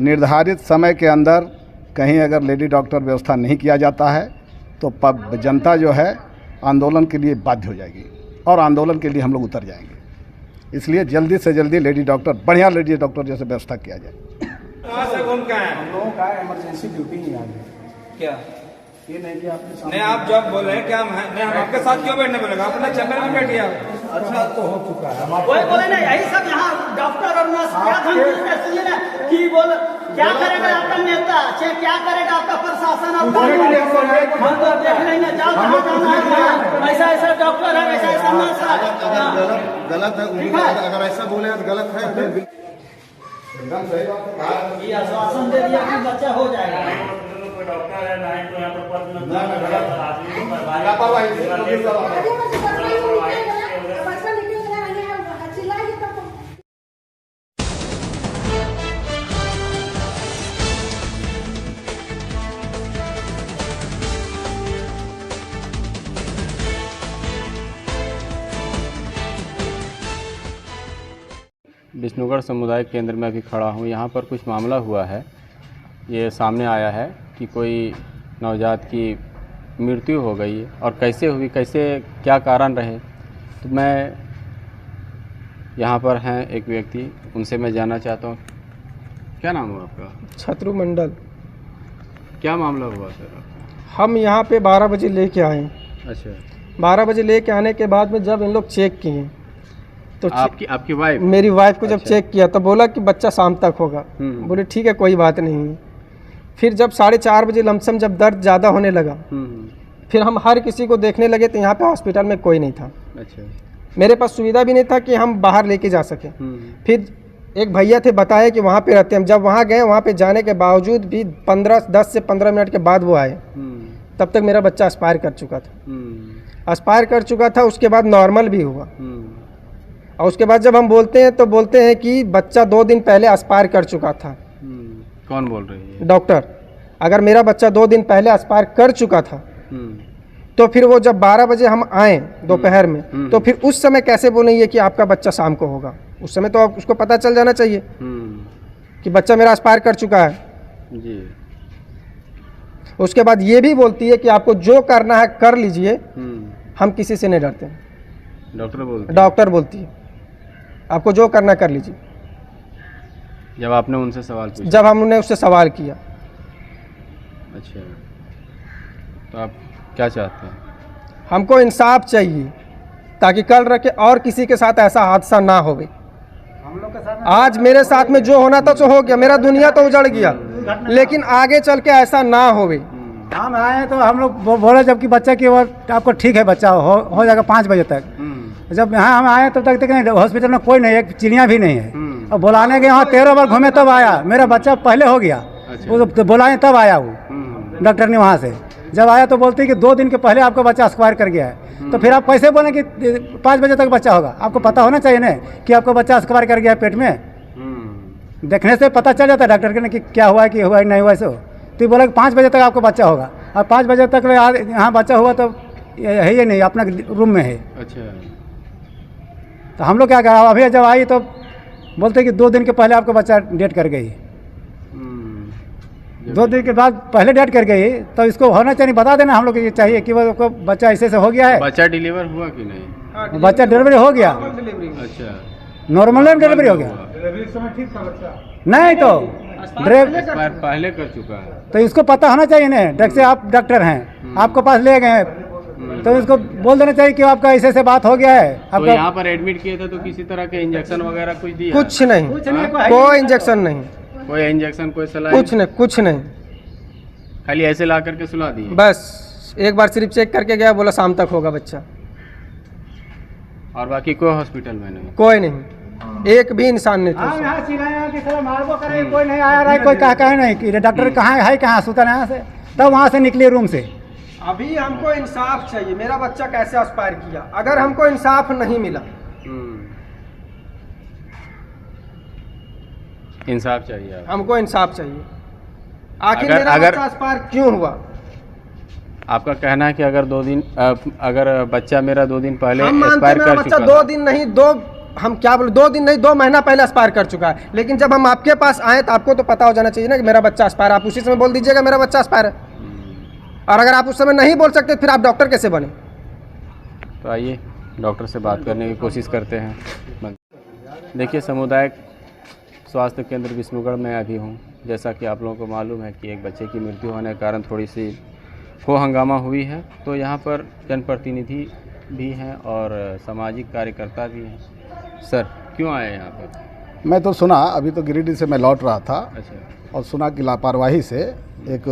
निर्धारित समय के अंदर कहीं अगर लेडी डॉक्टर व्यवस्था नहीं किया जाता है तो जनता जो है आंदोलन के लिए बाध्य हो जाएगी और आंदोलन के लिए हम लोग उतर जाएंगे। इसलिए जल्दी से जल्दी लेडी डॉक्टर, बढ़िया लेडी डॉक्टर जैसे व्यवस्था किया जाए। कहाँ से कौन का है? हम लोगों का इमरजेंसी ड्यूटी नहीं आ गई। क्या ये नहीं कि आपने नहीं, आप जब बोले हैं क्या नहीं, हम आपके साथ क्यों बैठने बोलेगा? अपने चैम्बर में बैठिए आप। अच्छा तो हो चुका है। वही बोले ना, यही सब यहाँ डॉक्टर और नर्स क्या धमकी सुनिए ना कि बोल क्या करेगा आपका नेता, चाहे क्या करेगा आपका प्रशासन, हम तो देख लेंगे। जाओ जहाँ जाना है, ऐसा ऐसा डॉक्टर है, ऐसा ऐसा नर्स है। गलत है, अगर ऐसा बोले तो गलत है। ये आश्वासन दे दिया कि बच्चा हो जाएगा। डॉक्टर है ना, तो यहाँ पर पद विष्णुगढ़ सामुदायिक केंद्र में अभी खड़ा हूँ। यहाँ पर कुछ मामला हुआ है, ये सामने आया है कि कोई नवजात की मृत्यु हो गई है और कैसे हुई, कैसे क्या कारण रहे। तो मैं यहाँ पर हैं एक व्यक्ति, उनसे मैं जानना चाहता हूँ। क्या नाम है आपका? छत्रु मंडल। क्या मामला हुआ सर? हम यहाँ पे 12 बजे लेके आए। अच्छा, 12 बजे लेके आने के बाद में जब इन लोग चेक किए तो आपकी वाइफ? मेरी वाइफ को जब अच्छा। चेक किया तो बोला कि बच्चा शाम तक होगा। बोले ठीक है कोई बात नहीं। फिर जब 4:30 बजे लमसम जब दर्द ज़्यादा होने लगा, फिर हम हर किसी को देखने लगे तो यहाँ पे हॉस्पिटल में कोई नहीं था। अच्छा, मेरे पास सुविधा भी नहीं था कि हम बाहर लेके जा सकें। फिर एक भैया थे, बताए कि वहाँ पे रहते हैं। जब वहाँ गए, वहाँ पे जाने के बावजूद भी 10 से 15 मिनट के बाद वो आए, तब तक मेरा बच्चा एक्सपायर कर चुका था। एक्सपायर कर चुका था, उसके बाद नॉर्मल भी हुआ। और उसके बाद जब हम बोलते हैं तो बोलते हैं कि बच्चा 2 दिन पहले एक्सपायर कर चुका था। कौन बोल रही है? डॉक्टर। अगर मेरा बच्चा 2 दिन पहले एक्सपायर कर चुका था तो फिर वो जब 12 बजे हम आए दोपहर में, तो फिर उस समय कैसे बोलेंगे कि आपका बच्चा शाम को होगा? उस समय तो उसको पता चल जाना चाहिए कि बच्चा मेरा एक्सपायर कर चुका है जी। उसके बाद ये भी बोलती है कि आपको जो करना है कर लीजिए, हम किसी से नहीं डरते। डॉक्टर बोलती है आपको जो करना कर लीजिए। जब आपने उनसे सवाल पूछा? जब हमने उससे सवाल किया। अच्छा, तो आप क्या चाहते हैं? हमको इंसाफ चाहिए ताकि कल रखे और किसी के साथ ऐसा हादसा ना हो। आज मेरे साथ में जो होना था सो हो गया, मेरा दुनिया तो उजड़ गया, लेकिन आगे चल के ऐसा ना होवे। हम आए तो हम लोग बोले जबकि बच्चा की वो आपको ठीक है, बच्चा हो जाएगा 5 बजे तक। जब यहाँ हम आए तब तक हॉस्पिटल में कोई नहीं है, एक चिड़िया भी नहीं है। और बुलाने के यहाँ 13 बार घूमे तब आया, मेरा बच्चा पहले हो गया। वो तो बुलाए तब आया वो डॉक्टर ने वहाँ से। जब आया तो बोलते कि 2 दिन के पहले आपका बच्चा एक्सपायर कर गया है। तो फिर आप कैसे बोलें कि 5 बजे तक बच्चा होगा? आपको पता होना चाहिए ना कि आपका बच्चा एक्सपायर कर गया है पेट में। देखने से पता चल जाता है डॉक्टर के ने कि क्या हुआ है, कि हुआ है नहीं हुआ है। तो बोला कि 5 बजे तक आपका बच्चा होगा, और 5 बजे तक यहाँ बच्चा हुआ तो है ही नहीं, अपना रूम में है। अच्छा, तो हम लोग क्या करा, अभी जब आई तो बोलते कि 2 दिन के पहले आपका बच्चा डेट कर गई। 2 दिन के बाद पहले डेट कर गई, तो इसको होना चाहिए, बता देना हम लोग ये चाहिए कि वो बच्चा ऐसे से हो गया है। बच्चा डिलीवर हुआ कि नहीं? बच्चा डिलीवरी हो गया। अच्छा, नॉर्मल डिलीवरी हो गया। डिलीवरी समय ठीक था बच्चा? नहीं तो एक्सपायर पहले कर चुका है। तो इसको पता होना चाहिए ना, जैसे आप डॉक्टर हैं, आपके पास ले गए तो इसको बोल देना चाहिए कि आपका ऐसे से बात हो गया है। तो यहाँ पर एडमिट किए थे तो किसी तरह के इंजेक्शन वगैरह कुछ दिया? कुछ नहीं, कोई इंजेक्शन नहीं, कोई इंजेक्शन, कोई सलाह? कुछ नहीं, खाली ऐसे ला करके सुला दिए? बस एक बार सिर्फ चेक करके गया, बोला शाम तक होगा बच्चा। और बाकी कोई हॉस्पिटल में नहीं? कोई नहीं, एक भी इंसान नहीं था। कोई नहीं आया रहा, कोई कहा नहीं कि डॉक्टर कहाँ है, कहाँ सुता है। यहाँ से तब वहाँ से निकले रूम से। अभी हमको इंसाफ चाहिए, मेरा बच्चा कैसे एक्सपायर किया। अगर हमको इंसाफ नहीं मिला, इंसाफ चाहिए, हमको इंसाफ चाहिए। आखिर मेरा बच्चा एक्सपायर क्यों हुआ? आपका कहना है कि अगर 2 दिन अगर बच्चा मेरा 2 दिन पहले हम मानते हैं एक्सपायर मेरा कर बच्चा चुका 2 है। दिन नहीं 2 दिन नहीं 2 महीना पहले एक्सपायर कर चुका है। लेकिन जब हम आपके पास आए तो आपको तो पता हो जाना चाहिए ना कि मेरा बच्चा एक्सपायर, आप उसी समय बोल दीजिएगा मेरा बच्चा एक्सपायर है। और अगर आप उस समय नहीं बोल सकते फिर आप डॉक्टर कैसे बने? तो आइए डॉक्टर से बात करने की कोशिश करते हैं। देखिए, सामुदायिक स्वास्थ्य केंद्र विष्णुगढ़ में अभी हूँ। जैसा कि आप लोगों को मालूम है कि एक बच्चे की मृत्यु होने के कारण थोड़ी सी हो हंगामा हुई है। तो यहाँ पर जनप्रतिनिधि भी हैं और सामाजिक कार्यकर्ता भी हैं। सर, क्यों आए यहाँ पर? मैं तो सुना, अभी तो गिरिडीह से मैं लौट रहा था अच्छा। और सुना कि लापरवाही से एक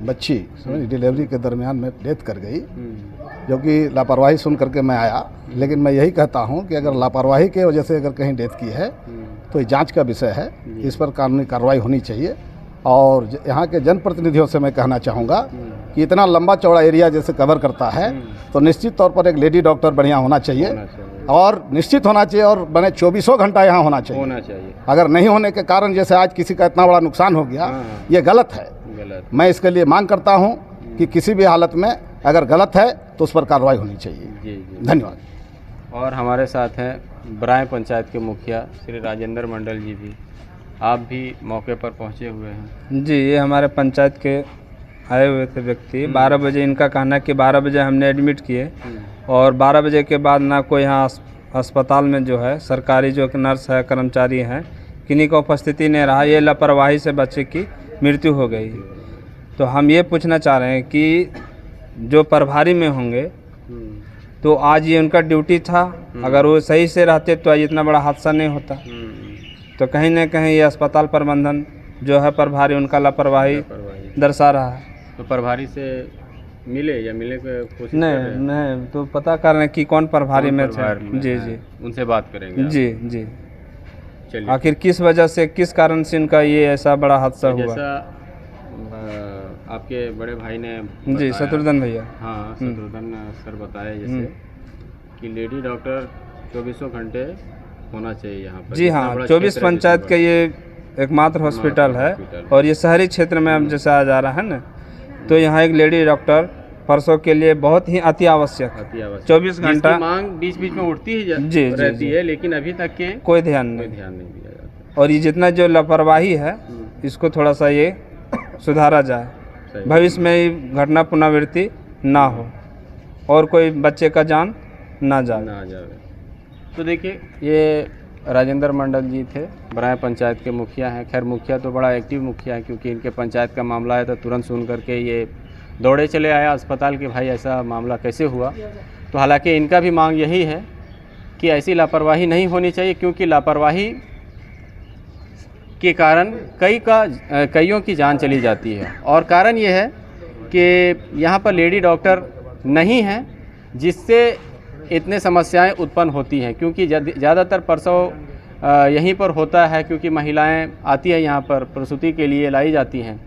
बच्ची डिलीवरी के दरमियान में डेथ कर गई, जो कि लापरवाही सुन करके मैं आया। लेकिन मैं यही कहता हूँ कि अगर लापरवाही के वजह से अगर कहीं डेथ की है तो ये जांच का विषय है, इस पर कानूनी कार्रवाई होनी चाहिए। और यहाँ के जनप्रतिनिधियों से मैं कहना चाहूँगा कि इतना लंबा चौड़ा एरिया जैसे कवर करता है तो निश्चित तौर पर एक लेडी डॉक्टर बढ़िया होना चाहिए और निश्चित होना चाहिए और बने 24 घंटा यहाँ होना चाहिए। अगर नहीं होने के कारण जैसे आज किसी का इतना बड़ा नुकसान हो गया, ये गलत है। मैं इसके लिए मांग करता हूँ कि किसी भी हालत में अगर गलत है तो उस पर कार्रवाई होनी चाहिए। धन्यवाद। और हमारे साथ हैं बराय पंचायत के मुखिया श्री राजेंद्र मंडल जी भी। आप भी मौके पर पहुंचे हुए हैं। जी, ये हमारे पंचायत के आए हुए थे व्यक्ति। 12 बजे इनका कहना है कि 12 बजे हमने एडमिट किए और 12 बजे के बाद ना कोई यहाँ अस्पताल में जो है सरकारी जो नर्स है, कर्मचारी हैं, किन्हीं का उपस्थिति नहीं रहा। ये लापरवाही से बच्चे की मृत्यु हो गई। तो हम ये पूछना चाह रहे हैं कि जो प्रभारी में होंगे तो आज ये उनका ड्यूटी था, अगर वो सही से रहते तो आज इतना बड़ा हादसा नहीं होता। तो कहीं ना कहीं ये अस्पताल प्रबंधन जो है प्रभारी उनका लापरवाही दर्शा रहा है। तो प्रभारी से मिले या मिले के कोशिश कर रहे हैं? नहीं, तो पता कर रहे हैं कि कौन प्रभारी में थे। जी, उनसे बात करेंगे। जी। चलिए, आखिर किस वजह से, किस कारण से इनका ये ऐसा बड़ा हादसा हुआ? जैसा आपके बड़े भाई ने जी, शत्रुघ्न भैया। हाँ, शत्रुघ्न सर बताए जैसे कि लेडी डॉक्टर 24 घंटे होना चाहिए यहाँ पर। जी हाँ, 24 पंचायत का ये एकमात्र हॉस्पिटल है और ये शहरी क्षेत्र में अब जैसे आ जा रहा है ना, तो यहाँ एक लेडी डॉक्टर परसों के लिए बहुत ही अति आवश्यक है। 24 घंटा मांग बीच बीच में उठती ही जी रहती है, लेकिन अभी तक के कोई ध्यान नहीं दिया जाता। और ये जितना जो लापरवाही है इसको थोड़ा सा ये सुधारा जाए, भविष्य में ये घटना पुनरावृत्ति ना हो और कोई बच्चे का जान ना जाए। तो देखिए, ये राजेंद्र मंडल जी थे, बराय पंचायत के मुखिया हैं। खैर, मुखिया तो बड़ा एक्टिव मुखिया है, क्योंकि इनके पंचायत का मामला है तो तुरंत सुन करके ये दौड़े चले आया अस्पताल कि भाई ऐसा मामला कैसे हुआ। तो हालांकि इनका भी मांग यही है कि ऐसी लापरवाही नहीं होनी चाहिए, क्योंकि लापरवाही के कारण कईयों की जान चली जाती है। और कारण ये है कि यहाँ पर लेडी डॉक्टर नहीं है, जिससे इतने समस्याएं उत्पन्न होती हैं। क्योंकि ज़्यादातर प्रसव यहीं पर होता है, क्योंकि महिलाएं आती हैं यहाँ पर प्रसूति के लिए लाई जाती हैं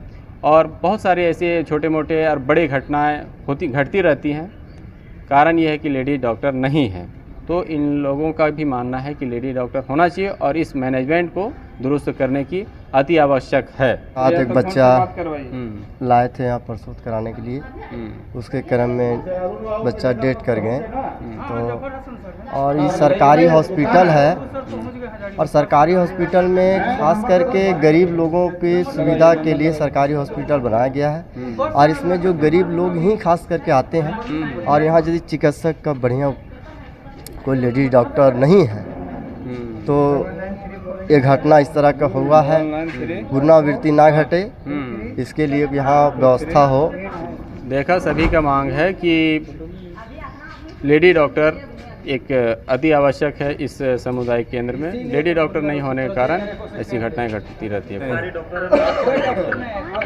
और बहुत सारे ऐसे छोटे मोटे और बड़े घटनाएं घटती रहती हैं। कारण ये है कि लेडी डॉक्टर नहीं है। तो इन लोगों का भी मानना है कि लेडी डॉक्टर होना चाहिए और इस मैनेजमेंट को दुरुस्त करने की अति आवश्यक है। आज एक बच्चा लाए थे यहाँ प्रसूत कराने के लिए, उसके क्रम में बच्चा डेथ कर गए। तो और ये सरकारी हॉस्पिटल है और सरकारी हॉस्पिटल में खास करके गरीब लोगों की सुविधा के लिए सरकारी हॉस्पिटल बनाया गया है और इसमें जो गरीब लोग ही खास करके आते हैं। और यहाँ यदि चिकित्सक का बढ़िया कोई लेडी डॉक्टर नहीं है तो ये घटना इस तरह का हुआ है, पुनरावृत्ति ना घटे, इसके लिए यहाँ व्यवस्था हो। देखा, सभी का मांग है कि लेडी डॉक्टर एक अति आवश्यक है इस सामुदायिक केंद्र में। लेडी डॉक्टर नहीं होने के कारण ऐसी घटनाएं घटती रहती है।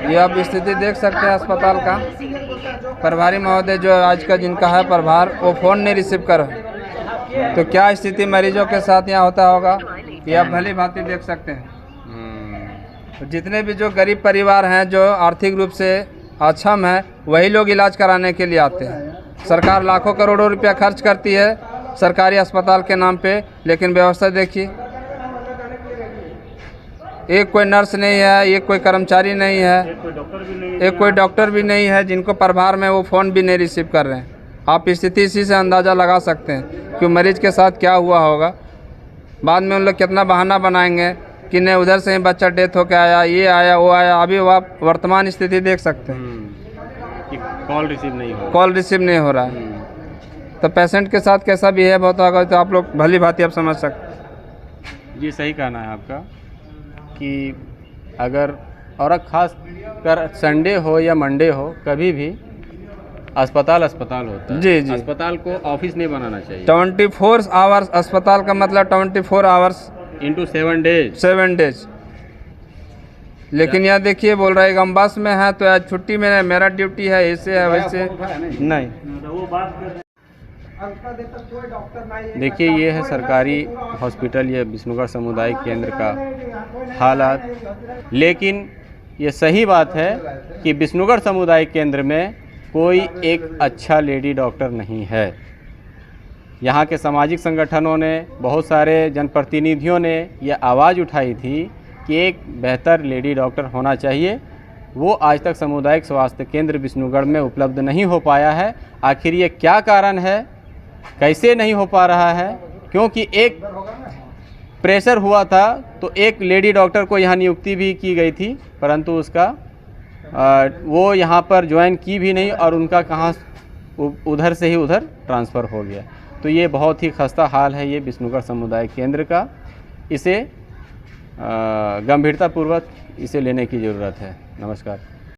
ये आप स्थिति देख सकते हैं अस्पताल का। प्रभारी महोदय जो आज का जिनका है प्रभार, वो फ़ोन नहीं रिसीव कर रहे। तो क्या स्थिति मरीजों के साथ यहाँ होता होगा ये आप भली भांति देख सकते हैं। तो जितने भी जो गरीब परिवार हैं, जो आर्थिक रूप से अक्षम हैं, वही लोग इलाज कराने के लिए आते हैं। सरकार लाखों करोड़ों रुपया खर्च करती है सरकारी अस्पताल के नाम पे, लेकिन व्यवस्था देखिए। एक कोई नर्स नहीं है, एक कोई कर्मचारी नहीं है, कोई डॉक्टर भी नहीं एक कोई डॉक्टर भी नहीं है, जिनको प्रभार में वो फ़ोन भी नहीं रिसीव कर रहे हैं। आप स्थिति इसी से अंदाज़ा लगा सकते हैं कि मरीज के साथ क्या हुआ होगा। बाद में उन लोग कितना बहाना बनाएंगे कि नहीं उधर से ही बच्चा डेथ होकर आया, ये आया वो आया। अभी आप वर्तमान स्थिति देख सकते हैं कि कॉल रिसीव नहीं हो कॉल रिसीव नहीं हो रहा है। तो पेशेंट के साथ कैसा बिहेव होता होगा तो आप लोग भली भांति आप समझ सकते हैं। जी सही कहना है आपका कि अगर और खास कर संडे हो या मंडे हो, कभी भी अस्पताल होता है। जी जी, अस्पताल को ऑफिस नहीं बनाना चाहिए। 24 आवर्स अस्पताल का मतलब 24 आवर्स इंटू 7 डेज 7 डेज। लेकिन यहाँ देखिए बोल रहा है कि हम बस में हैं तो आज छुट्टी में है, मेरा ड्यूटी है, ऐसे है वैसे नहीं। वो बात कर देखिए ये है सरकारी हॉस्पिटल, ये विष्णुगढ़ सामुदायिक केंद्र का हालात। लेकिन ये सही बात है कि विष्णुगढ़ सामुदायिक केंद्र में कोई एक अच्छा लेडी डॉक्टर नहीं है। यहाँ के सामाजिक संगठनों ने, बहुत सारे जनप्रतिनिधियों ने यह आवाज़ उठाई थी कि एक बेहतर लेडी डॉक्टर होना चाहिए। वो आज तक सामुदायिक स्वास्थ्य केंद्र विष्णुगढ़ में उपलब्ध नहीं हो पाया है। आखिर ये क्या कारण है, कैसे नहीं हो पा रहा है? क्योंकि एक प्रेशर हुआ था तो एक लेडी डॉक्टर को यहाँ नियुक्ति भी की गई थी, परंतु उसका वो यहाँ पर ज्वाइन की भी नहीं और उनका कहाँ उधर से ही उधर ट्रांसफ़र हो गया। तो ये बहुत ही खस्ता हाल है ये विष्णुगढ़ सामुदायिक केंद्र का। इसे गंभीरतापूर्वक इसे लेने की ज़रूरत है। नमस्कार।